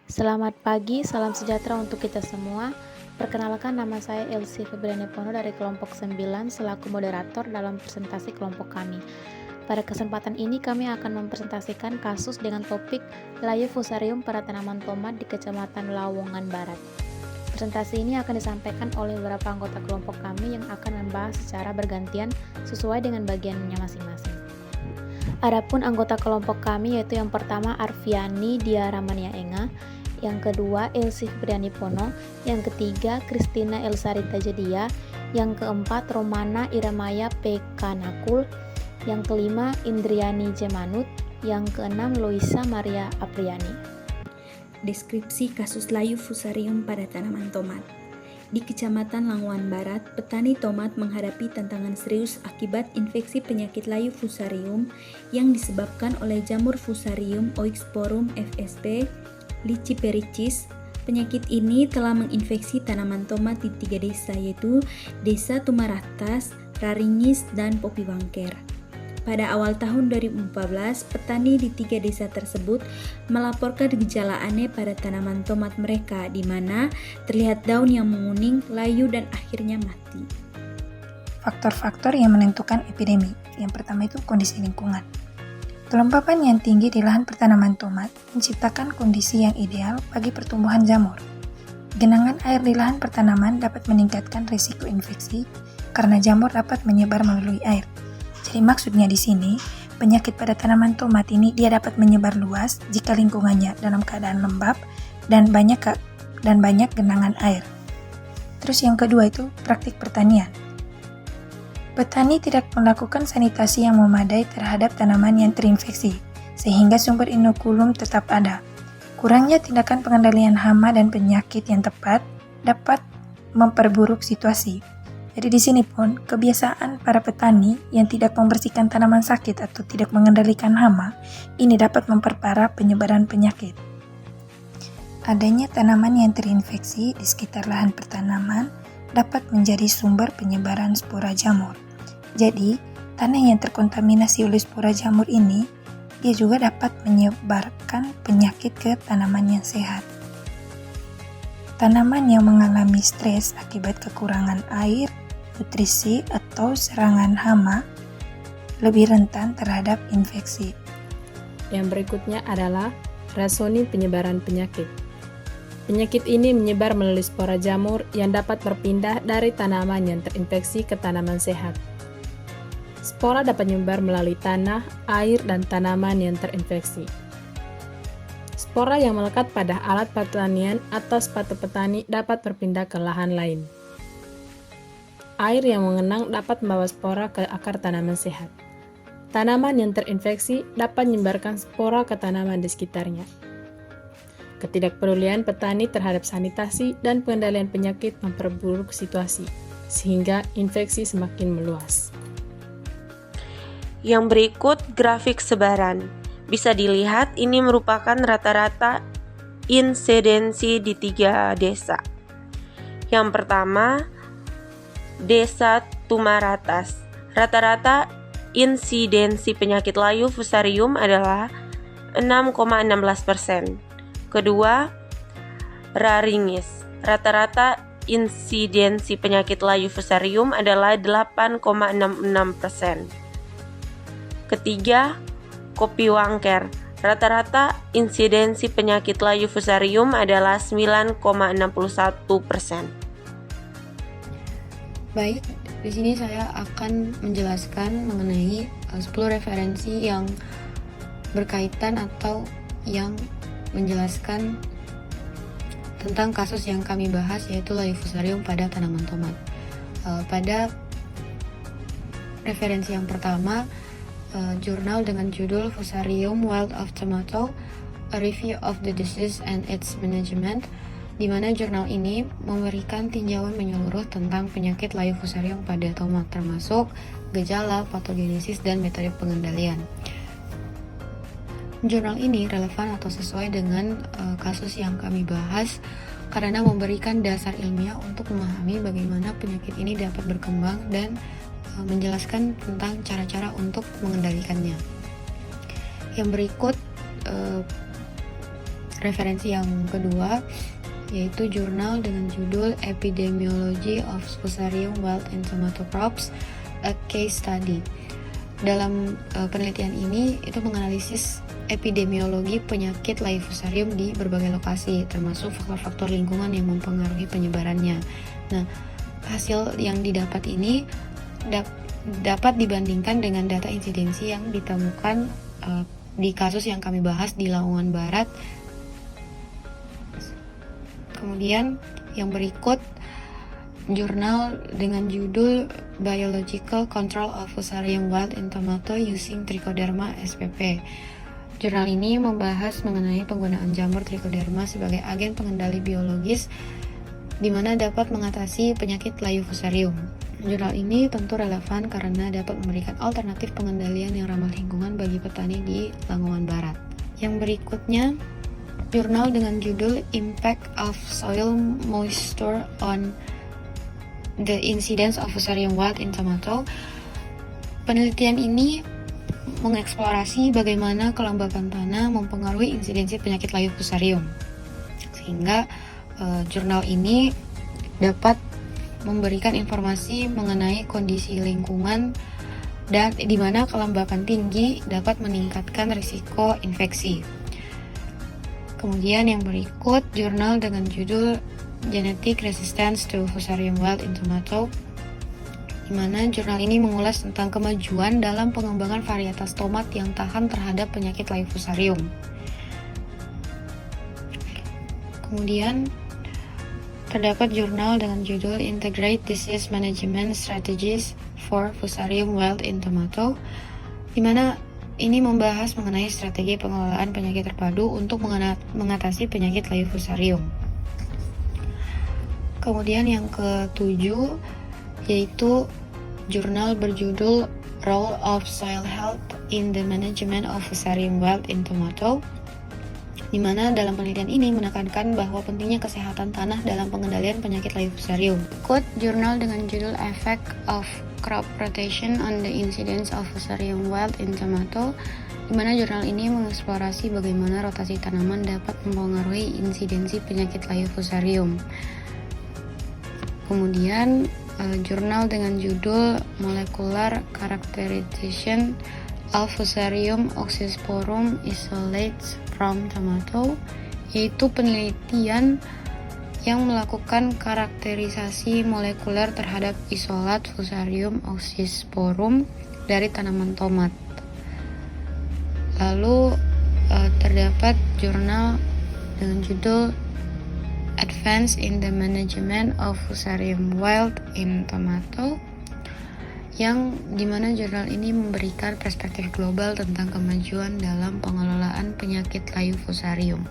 Selamat pagi, salam sejahtera untuk kita semua. Perkenalkan, nama saya Elsie Febriani Pono dari kelompok 9 selaku moderator dalam presentasi kelompok kami. Pada kesempatan ini kami akan mempresentasikan kasus dengan topik layu fusarium pada tanaman tomat di Kecamatan Lawongan Barat. Presentasi ini akan disampaikan oleh beberapa anggota kelompok kami yang akan membahas secara bergantian sesuai dengan bagiannya masing-masing. Adapun anggota kelompok kami yaitu yang pertama Arfiani Diaramania Enga, yang kedua Elsie Febriani Pono, yang ketiga Kristina Elsarita Jedia, yang keempat Romana Iramaya PK Nakul, yang kelima Indriani Jemanut, yang keenam Loisa Maria Apriani. Deskripsi kasus layu fusarium pada tanaman tomat. Di Kecamatan Lawongan Barat, petani tomat menghadapi tantangan serius akibat infeksi penyakit layu fusarium yang disebabkan oleh jamur Fusarium oixporum fsp Lycipericis. Penyakit ini telah menginfeksi tanaman tomat di 3 desa, yaitu Desa Tumaratas, Raringis, dan Popi Wangker. Pada awal tahun 2014, petani di 3 desa tersebut melaporkan gejala aneh pada tanaman tomat mereka, di mana terlihat daun yang menguning, layu, dan akhirnya mati. Faktor-faktor yang menentukan epidemi. Yang pertama itu kondisi lingkungan. Kelembapan yang tinggi di lahan pertanaman tomat menciptakan kondisi yang ideal bagi pertumbuhan jamur. Genangan air di lahan pertanaman dapat meningkatkan risiko infeksi karena jamur dapat menyebar melalui air. Jadi maksudnya di sini, penyakit pada tanaman tomat ini dia dapat menyebar luas jika lingkungannya dalam keadaan lembab dan banyak genangan air. Terus yang kedua itu praktik pertanian. Petani tidak melakukan sanitasi yang memadai terhadap tanaman yang terinfeksi, sehingga sumber inokulum tetap ada. Kurangnya tindakan pengendalian hama dan penyakit yang tepat dapat memperburuk situasi. Jadi di sini pun kebiasaan para petani yang tidak membersihkan tanaman sakit atau tidak mengendalikan hama ini dapat memperparah penyebaran penyakit. Adanya tanaman yang terinfeksi di sekitar lahan pertanaman dapat menjadi sumber penyebaran spora jamur. Jadi, tanah yang terkontaminasi oleh spora jamur ini dia juga dapat menyebarkan penyakit ke tanaman yang sehat. Tanaman yang mengalami stres akibat kekurangan air, nutrisi, atau serangan hama lebih rentan terhadap infeksi. Yang berikutnya adalah rasoni penyebaran penyakit. Penyakit ini menyebar melalui spora jamur yang dapat berpindah dari tanaman yang terinfeksi ke tanaman sehat. Spora dapat menyebar melalui tanah, air, dan tanaman yang terinfeksi. Spora yang melekat pada alat pertanian atau sepatu petani dapat berpindah ke lahan lain. Air yang mengenang dapat membawa spora ke akar tanaman sehat. Tanaman yang terinfeksi dapat menyebarkan spora ke tanaman di sekitarnya. Ketidakpedulian petani terhadap sanitasi dan pengendalian penyakit memperburuk situasi, sehingga infeksi semakin meluas. Yang berikut grafik sebaran. Bisa dilihat ini merupakan rata-rata insidensi di 3 desa. Yang pertama, Desa Tumaratas. Rata-rata insidensi penyakit layu fusarium adalah 6,16%. Kedua, Raringis. Rata-rata insidensi penyakit layu fusarium adalah 8,66%. Ketiga, Popi Wangker. Rata-rata insidensi penyakit layu fusarium adalah 9,61%. Baik, di sini saya akan menjelaskan mengenai 10 referensi yang berkaitan atau yang menjelaskan tentang kasus yang kami bahas, yaitu layu fusarium pada tanaman tomat. Pada referensi yang pertama, jurnal dengan judul Fusarium Wild of Tomato, A Review of the Disease and Its Management, di mana jurnal ini memberikan tinjauan menyeluruh tentang penyakit layu fusarium pada tomat, termasuk gejala, patogenesis, dan metode pengendalian. Jurnal ini relevan atau sesuai dengan kasus yang kami bahas karena memberikan dasar ilmiah untuk memahami bagaimana penyakit ini dapat berkembang dan menjelaskan tentang cara-cara untuk mengendalikannya. Yang berikut referensi yang kedua yaitu jurnal dengan judul Epidemiology of Fusarium Wild in Tomato Crops, a Case Study. Dalam penelitian ini itu menganalisis epidemiologi penyakit layu fusarium di berbagai lokasi, termasuk faktor-faktor lingkungan yang mempengaruhi penyebarannya. Nah, hasil yang didapat ini dapat dibandingkan dengan data insidensi yang ditemukan di kasus yang kami bahas di Lamongan Barat. Kemudian yang berikut jurnal dengan judul Biological Control of Fusarium Wild in Tomato Using Trichoderma spp. Jurnal ini membahas mengenai penggunaan jamur Trichoderma sebagai agen pengendali biologis di mana dapat mengatasi penyakit layu fusarium. Jurnal ini tentu relevan karena dapat memberikan alternatif pengendalian yang ramah lingkungan bagi petani di Lamongan Barat. Yang berikutnya, jurnal dengan judul Impact of Soil Moisture on the Incidence of Fusarium Wild in Tomato. Penelitian ini mengeksplorasi bagaimana kelembapan tanah mempengaruhi insidensi penyakit layu fusarium. Sehingga jurnal ini dapat memberikan informasi mengenai kondisi lingkungan dan di mana kelembapan tinggi dapat meningkatkan risiko infeksi. Kemudian yang berikut jurnal dengan judul Genetic Resistance to Fusarium Wild in Tomato, di mana jurnal ini mengulas tentang kemajuan dalam pengembangan varietas tomat yang tahan terhadap penyakit layu fusarium. Kemudian terdapat jurnal dengan judul Integrate Disease Management Strategies for Fusarium Wild in Tomato, di mana ini membahas mengenai strategi pengelolaan penyakit terpadu untuk mengatasi penyakit layu fusarium. Kemudian yang ketujuh yaitu jurnal berjudul Role of Soil Health in the Management of Fusarium Wild in Tomato, di mana dalam penelitian ini menekankan bahwa pentingnya kesehatan tanah dalam pengendalian penyakit layu fusarium. Ikut jurnal dengan judul Effect of Crop Rotation on the Incidence of Fusarium Wild in Tomato, di mana jurnal ini mengeksplorasi bagaimana rotasi tanaman dapat mempengaruhi insidensi penyakit layu fusarium. Kemudian jurnal dengan judul Molecular Characterization of Fusarium oxysporum Isolates from Tomato, yaitu penelitian yang melakukan karakterisasi molekuler terhadap isolat Fusarium oxysporum dari tanaman tomat. Lalu terdapat jurnal dengan judul Advance in the Management of Fusarium Wild in Tomato, yang dimana jurnal ini memberikan perspektif global tentang kemajuan dalam pengelolaan penyakit layu fusarium.